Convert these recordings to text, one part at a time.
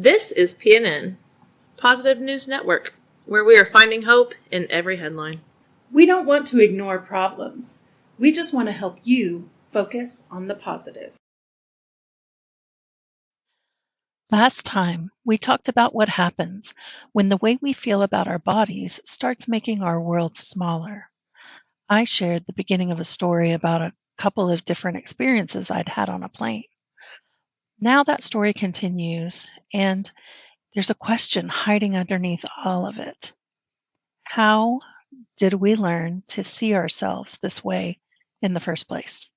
This is PNN, Positive News Network, where we are finding hope in every headline. We don't want to ignore problems. We just want to help you focus on the positive. Last time, we talked about what happens when the way we feel about our bodies starts making our world smaller. I shared the beginning of a story about a couple of different experiences I'd had on a plane. Now that story continues, and there's a question hiding underneath all of it. How did we learn to see ourselves this way in the first place?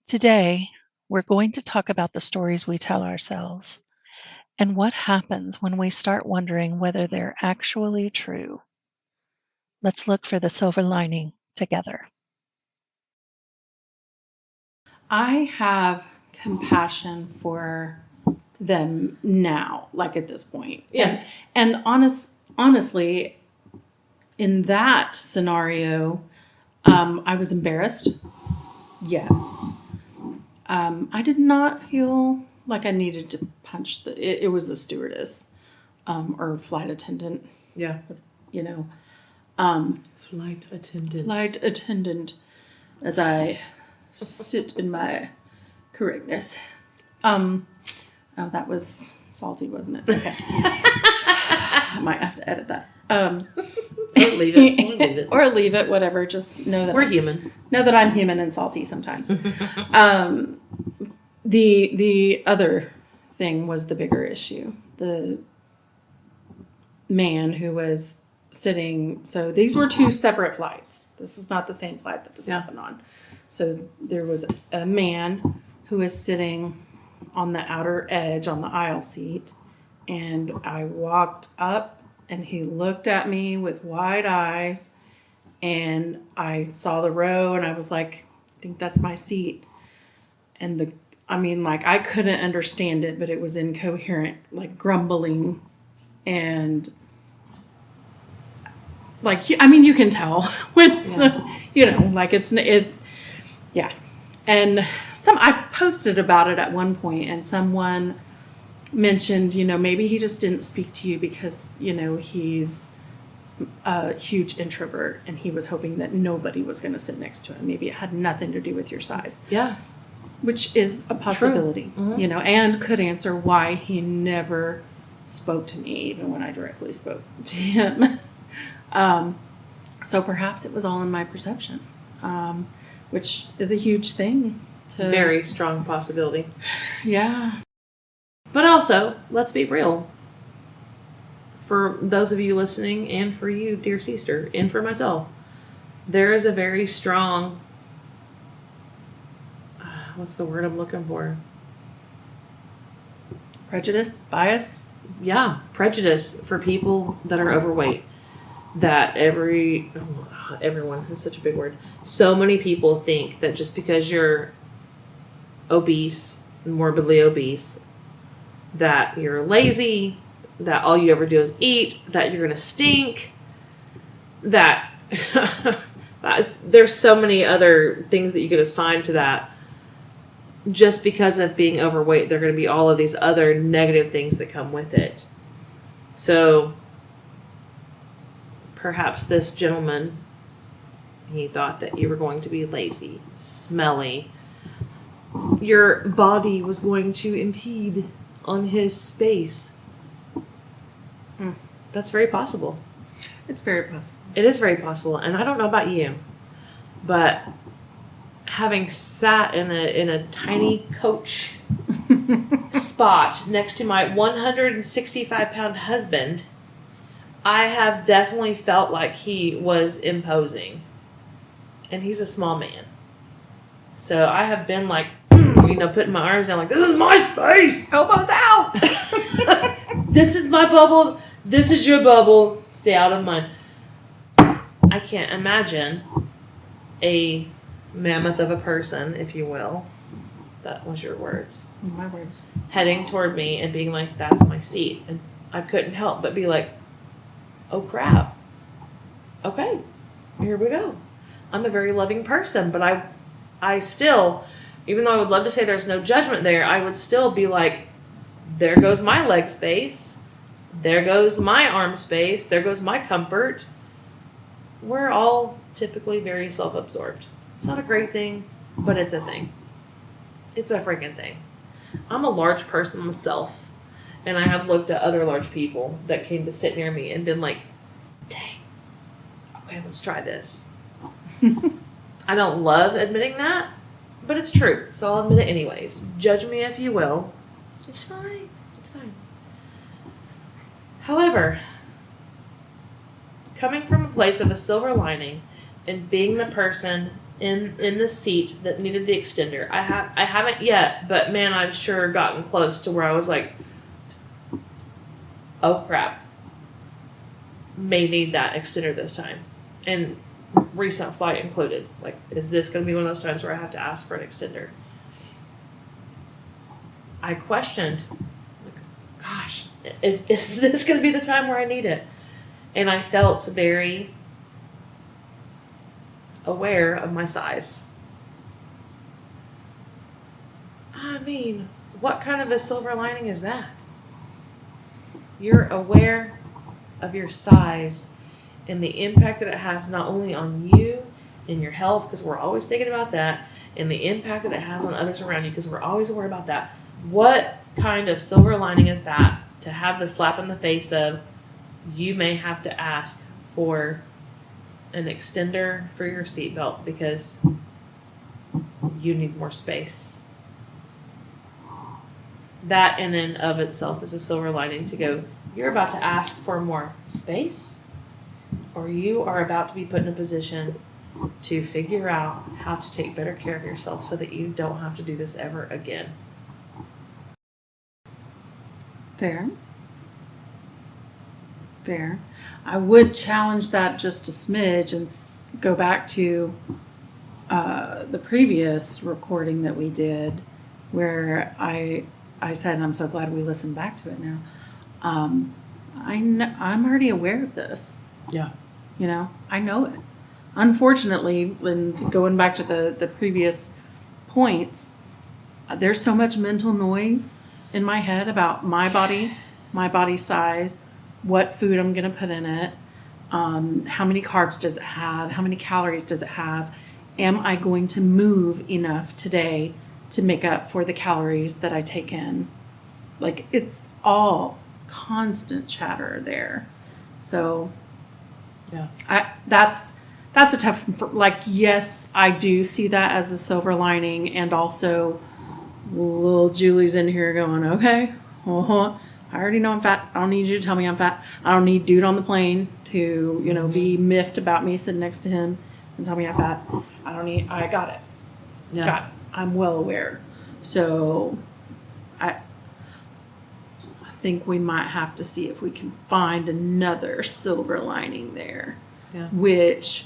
Today, we're going to talk about the stories we tell ourselves and what happens when we start wondering whether they're actually true. Let's look for the silver lining together. I have compassion for them now, like at this point. Yeah. And honestly, in that scenario, I was embarrassed. Yes. I did not feel like I needed to punch it was the stewardess, or flight attendant, Yeah. you know. Flight attendant. Flight attendant, as I sit in my correctness. Oh, that was salty, wasn't it? Okay. I might have to edit that. Or leave it. Or leave it, whatever. Just know that We're human. Know that I'm human and salty sometimes. The other thing was the bigger issue. The man who was sitting, so these were two separate flights. This was not the same flight that this happened on. So there was a man who was sitting on the outer edge on the aisle seat, and I walked up and he looked at me with wide eyes, and I saw the row and I was like, I think that's my seat. And I couldn't understand it, but it was incoherent, like grumbling, and you can tell when, yeah. And I posted about it at one point, and someone mentioned, maybe he just didn't speak to you because, he's a huge introvert and he was hoping that nobody was going to sit next to him. Maybe it had nothing to do with your size. Yeah. Which is a possibility, and could answer why he never spoke to me, even when I directly spoke to him. So perhaps it was all in my perception, which is a huge thing. Very strong possibility. Yeah. But also, let's be real. For those of you listening, and for you, dear sister, and for myself, there is a very strong, what's the word I'm looking for? Prejudice? Bias? Yeah, prejudice for people that are overweight. That everyone is such a big word. So many people think that just because you're obese, morbidly obese, that you're lazy, that all you ever do is eat, that you're going to stink, that there's so many other things that you could assign to that. Just because of being overweight, there are going to be all of these other negative things that come with it. So perhaps this gentleman, he thought that you were going to be lazy, smelly. Your body was going to impede on his space. That's very possible. It's very possible. It is very possible. And I don't know about you, but having sat in a tiny coach spot next to my 165-pound husband, I have definitely felt like he was imposing. And he's a small man. So I have been like, putting my arms down like, this is my space! Elbows out! This is my bubble. This is your bubble. Stay out of mine. I can't imagine a mammoth of a person, if you will. That was your words. My words. Heading toward me and being like, that's my seat. And I couldn't help but be like, oh crap. Okay, here we go. I'm a very loving person, but I still, even though I would love to say there's no judgment there, I would still be like, there goes my leg space. There goes my arm space. There goes my comfort. We're all typically very self-absorbed. It's not a great thing, but it's a thing. It's a freaking thing. I'm a large person myself, and I have looked at other large people that came to sit near me and been like, dang, okay, let's try this. I don't love admitting that, but it's true, so I'll admit it anyways. Judge me if you will. It's fine. It's fine. However, coming from a place of a silver lining and being the person in the seat that needed the extender, I haven't yet, but man, I've sure gotten close to where I was like, oh crap, may need that extender this time, and recent flight included. Like, is this going to be one of those times where I have to ask for an extender? I questioned, like, gosh, is this going to be the time where I need it? And I felt very aware of my size. I mean, what kind of a silver lining is that? You're aware of your size and the impact that it has not only on you and your health, because we're always thinking about that, and the impact that it has on others around you, because we're always worried about that. What kind of silver lining is that, to have the slap in the face of, you may have to ask for an extender for your seatbelt because you need more space? That in and of itself is a silver lining, to go, you're about to ask for more space, or you are about to be put in a position to figure out how to take better care of yourself so that you don't have to do this ever again. Fair. I would challenge that just a smidge and go back to the previous recording that we did, where I said, and I'm so glad we listened back to it now. I'm already aware of this. Yeah. I know it. Unfortunately, when going back to the previous points, there's so much mental noise in my head about my body size, what food I'm going to put in it, how many carbs does it have, how many calories does it have, am I going to move enough today to make up for the calories that I take in? Like, it's all constant chatter there. So yeah, that's a tough, like, yes, I do see that as a silver lining, and also little Julie's in here going, okay, I already know I'm fat. I don't need you to tell me I'm fat. I don't need dude on the plane to, be miffed about me sitting next to him and tell me I'm fat. I got it. yeah. Got it. I'm well aware. So I think we might have to see if we can find another silver lining there. Yeah. Which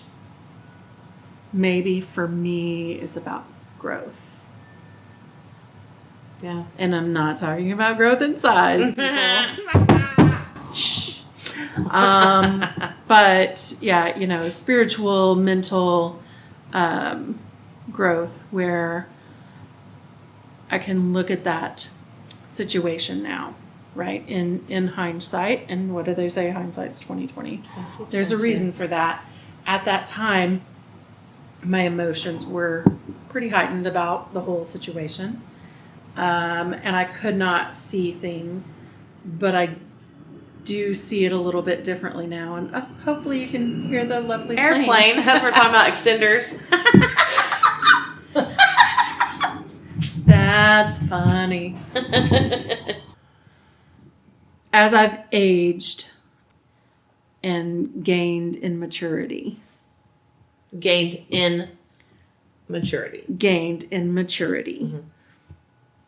maybe for me, it's about growth. Yeah. And I'm not talking about growth in size, people. But yeah, spiritual, mental growth, where I can look at that situation now, right? In hindsight, and what do they say? Hindsight's 20/20. There's a reason for that. At that time, my emotions were pretty heightened about the whole situation. And I could not see things, but I do see it a little bit differently now. And hopefully you can hear the lovely airplane as we're talking about extenders. That's funny. As I've aged and gained in maturity. Gained in maturity.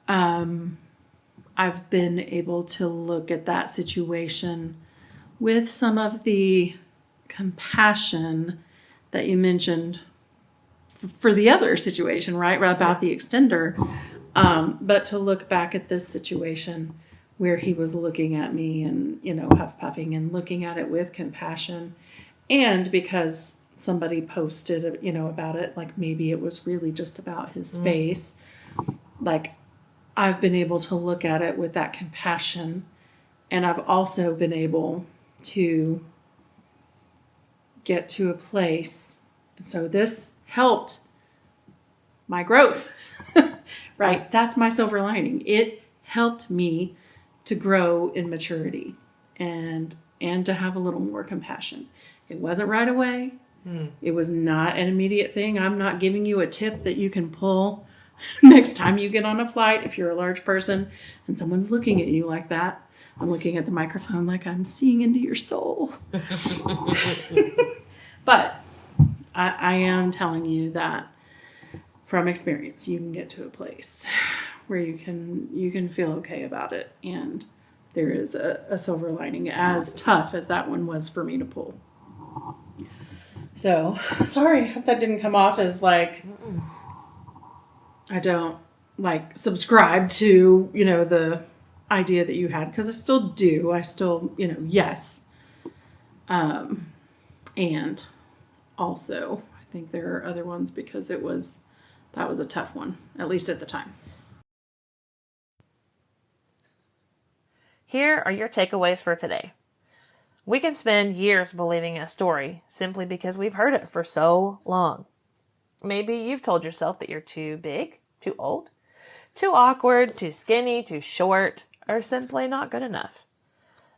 Mm-hmm. I've been able to look at that situation with some of the compassion that you mentioned for the other situation, right? About the extender. But to look back at this situation where he was looking at me and, huff puffing and looking at it with compassion, and because somebody posted, about it, like maybe it was really just about his face. Like, I've been able to look at it with that compassion, and I've also been able to get to a place. So this helped my growth, right? That's my silver lining. It helped me to grow in maturity and to have a little more compassion. It wasn't right away. It was not an immediate thing. I'm not giving you a tip that you can pull next time you get on a flight. If you're a large person and someone's looking at you like that, I'm looking at the microphone like I'm seeing into your soul. But I am telling you that from experience, you can get to a place where you can feel okay about it. And there is a silver lining, as tough as that one was for me to pull. So, sorry if that didn't come off as like, I don't like subscribe to, the idea that you had, because I still do. I still, yes. And also, I think there are other ones because that was a tough one, at least at the time. Here are your takeaways for today. We can spend years believing a story simply because we've heard it for so long. Maybe you've told yourself that you're too big, too old, too awkward, too skinny, too short, or simply not good enough.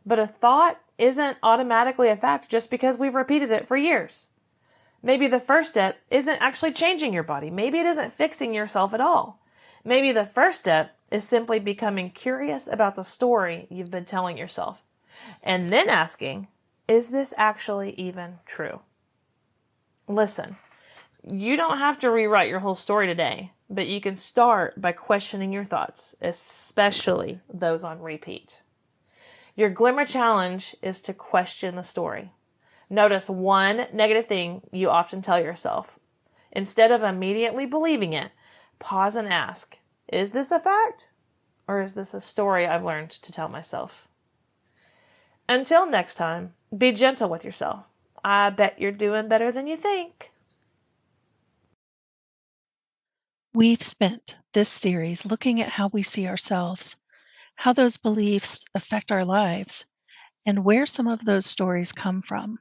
But a thought isn't automatically a fact just because we've repeated it for years. Maybe the first step isn't actually changing your body. Maybe it isn't fixing yourself at all. Maybe the first step is simply becoming curious about the story you've been telling yourself. And then asking, is this actually even true? Listen, you don't have to rewrite your whole story today, but you can start by questioning your thoughts, especially those on repeat. Your Glimmer challenge is to question the story. Notice one negative thing you often tell yourself. Instead of immediately believing it, pause and ask, is this a fact? Or is this a story I've learned to tell myself? Until next time, be gentle with yourself. I bet you're doing better than you think. We've spent this series looking at how we see ourselves, how those beliefs affect our lives, and where some of those stories come from.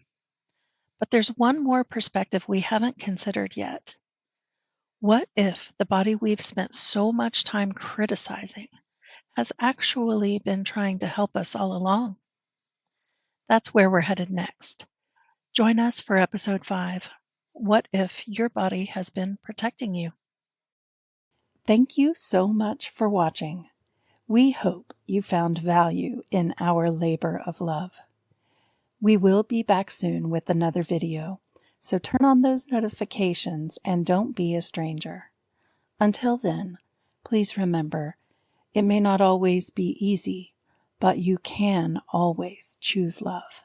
But there's one more perspective we haven't considered yet. What if the body we've spent so much time criticizing has actually been trying to help us all along? That's where we're headed next. Join us for episode 5. What if your body has been protecting you? Thank you so much for watching. We hope you found value in our labor of love. We will be back soon with another video, so turn on those notifications and don't be a stranger. Until then, please remember, it may not always be easy, but you can always choose love.